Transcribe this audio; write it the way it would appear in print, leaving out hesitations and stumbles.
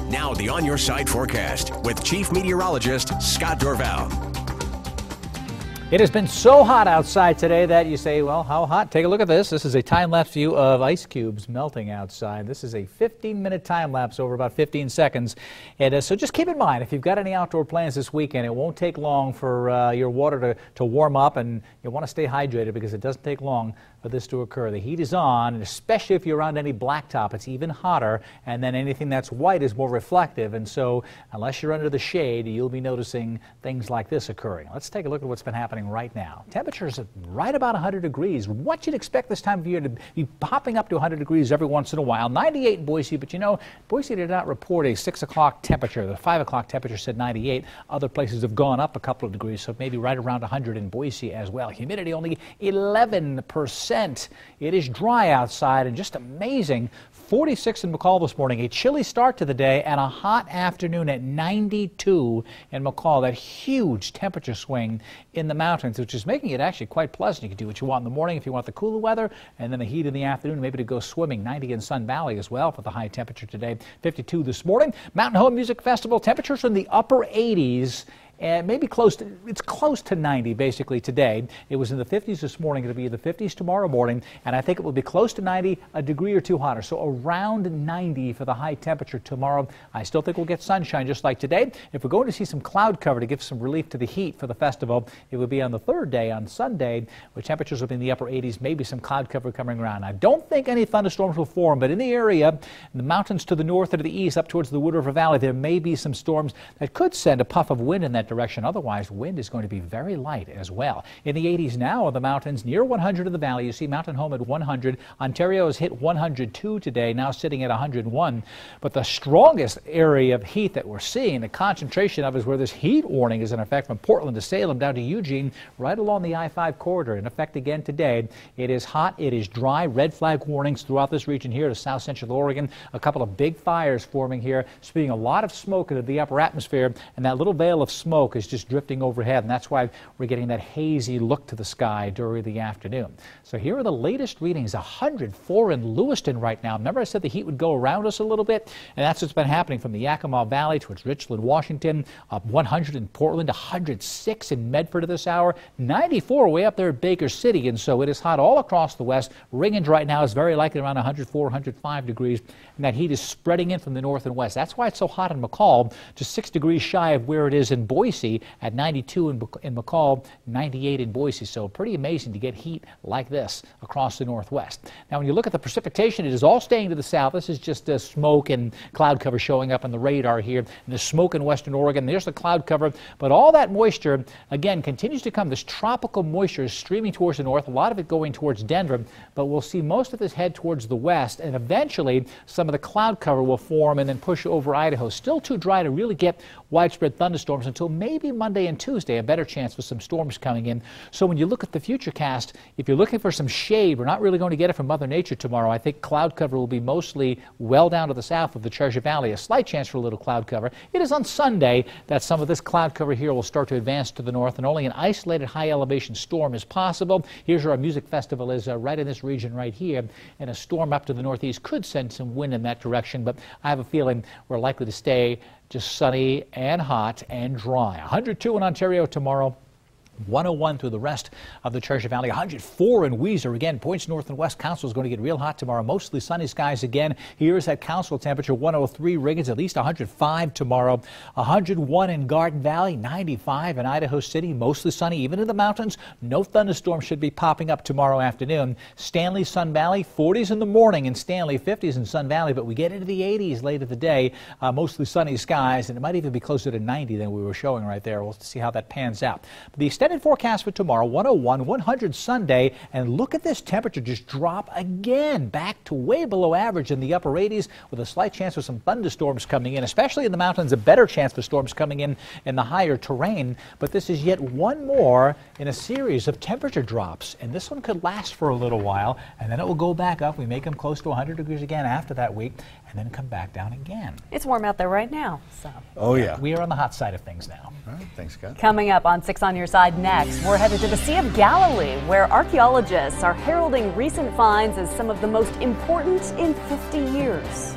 Now the On Your Side forecast with Chief Meteorologist Scott Dorval. It has been so hot outside today that you say, well, how hot? Take a look at this. This is a time-lapse view of ice cubes melting outside. This is a 15-minute time-lapse over about 15 seconds. And so just keep in mind, if you've got any outdoor plans this weekend, it won't take long for your water to warm up, and you want to stay hydrated because it doesn't take long for this to occur. The heat is on, and especially if you're around any blacktop, it's even hotter, and then anything that's white is more reflective. And so unless you're under the shade, you'll be noticing things like this occurring. Let's take a look at what's been happening right now. Temperatures at right about 100 degrees. What you'd expect this time of year to be popping up to 100 degrees every once in a while. 98 in Boise, but you know, Boise did not report a 6 o'clock temperature. The 5 o'clock temperature said 98. Other places have gone up a couple of degrees, so maybe right around 100 in Boise as well. Humidity only 11%. It is dry outside and just amazing. 46 in McCall this morning, a chilly start to the day and a hot afternoon at 92 in McCall. That huge temperature swing in the mountains, which is making it actually quite pleasant. You can do what you want in the morning if you want the cooler weather, and then the heat in the afternoon, maybe to go swimming. 90 in Sun Valley as well for the high temperature today. 52 this morning. Mountain Home Music Festival, temperatures in the upper 80s. And maybe it's close to 90 basically today. It was in the 50s this morning. It'll be in the 50s tomorrow morning, and I think it will be close to 90, a degree or two hotter. So around 90 for the high temperature tomorrow. I still think we'll get sunshine just like today. If we're going to see some cloud cover to give some relief to the heat for the festival, it would be on the third day, on Sunday, where temperatures will be in the upper 80s, maybe some cloud cover coming around. I don't think any thunderstorms will form, but in the area, in the mountains to the north and to the east, up towards the Wood River Valley, there may be some storms that could send a puff of wind in that direction. Otherwise, wind is going to be very light as well. In the 80s now in the mountains, near 100 in the valley. You see Mountain Home at 100. Ontario has hit 102 today, now sitting at 101. But the strongest area of heat that we're seeing, the concentration of, is where this heat warning is in effect from Portland to Salem down to Eugene, right along the I-5 corridor. In effect again today. It is hot, it is dry. Red flag warnings throughout this region here to south central Oregon. A couple of big fires forming here, spewing a lot of smoke into the upper atmosphere, and that little veil of smoke is just drifting overhead, and that's why we're getting that hazy look to the sky during the afternoon. So here are the latest readings. 104 in Lewiston right now. Remember I said the heat would go around us a little bit, and that's what's been happening from the Yakima Valley towards Richland, Washington. 100 in Portland, 106 in Medford at this hour, 94 way up there at Baker City, and so it is hot all across the west. Ringgold right now is very likely around 104, 105 degrees, and that heat is spreading in from the north and west. That's why it's so hot in McCall, just 6 degrees shy of where it is in Boise at 92 in McCall, 98 in Boise. So pretty amazing to get heat like this across the northwest. Now when you look at the precipitation, it is all staying to the south. This is just smoke and cloud cover showing up on the radar here. And there's smoke in western Oregon. There's the cloud cover. But all that moisture, again, continues to come. This tropical moisture is streaming towards the north, a lot of it going towards Denver. But we'll see most of this head towards the west. And eventually some of the cloud cover will form and then push over Idaho. Still too dry to really get widespread thunderstorms until maybe Monday and Tuesday, a better chance for some storms coming in. So when you look at the futurecast, if you're looking for some shade, we're not really going to get it from Mother Nature tomorrow. I think cloud cover will be mostly well down to the south of the Treasure Valley. A slight chance for a little cloud cover. It is on Sunday that some of this cloud cover here will start to advance to the north, and only an isolated high elevation storm is possible. Here's where our music festival is, right in this region right here, and a storm up to the northeast could send some wind in that direction, but I have a feeling we're likely to stay just sunny and hot and dry. 102 in Ontario tomorrow. 101 through the rest of the Treasure Valley. 104 in Weiser. Again, points north and west. Council is going to get real hot tomorrow. Mostly sunny skies again. Here's that Council temperature. 103. Ringgold's at least 105 tomorrow. 101 in Garden Valley. 95 in Idaho City. Mostly sunny even in the mountains. No thunderstorms should be popping up tomorrow afternoon. Stanley, Sun Valley. 40s in the morning in Stanley. 50s in Sun Valley. But we get into the 80s late in the day. Mostly sunny skies. And it might even be closer to 90 than we were showing right there. We'll see how that pans out. But the extended forecast for tomorrow, 101, 100 Sunday, and look at this temperature just drop again back to way below average in the upper 80s with a slight chance for some thunderstorms coming in, especially in the mountains, a better chance for storms coming in the higher terrain. But this is yet one more in a series of temperature drops, and this one could last for a little while, and then it will go back up. We make them close to 100 degrees again after that week, and then come back down again. It's warm out there right now. So. Oh, yeah. We are on the hot side of things now. All right, thanks, Scott. Coming up on 6 on Your Side next, we're headed to the Sea of Galilee, where archaeologists are heralding recent finds as some of the most important in 50 years.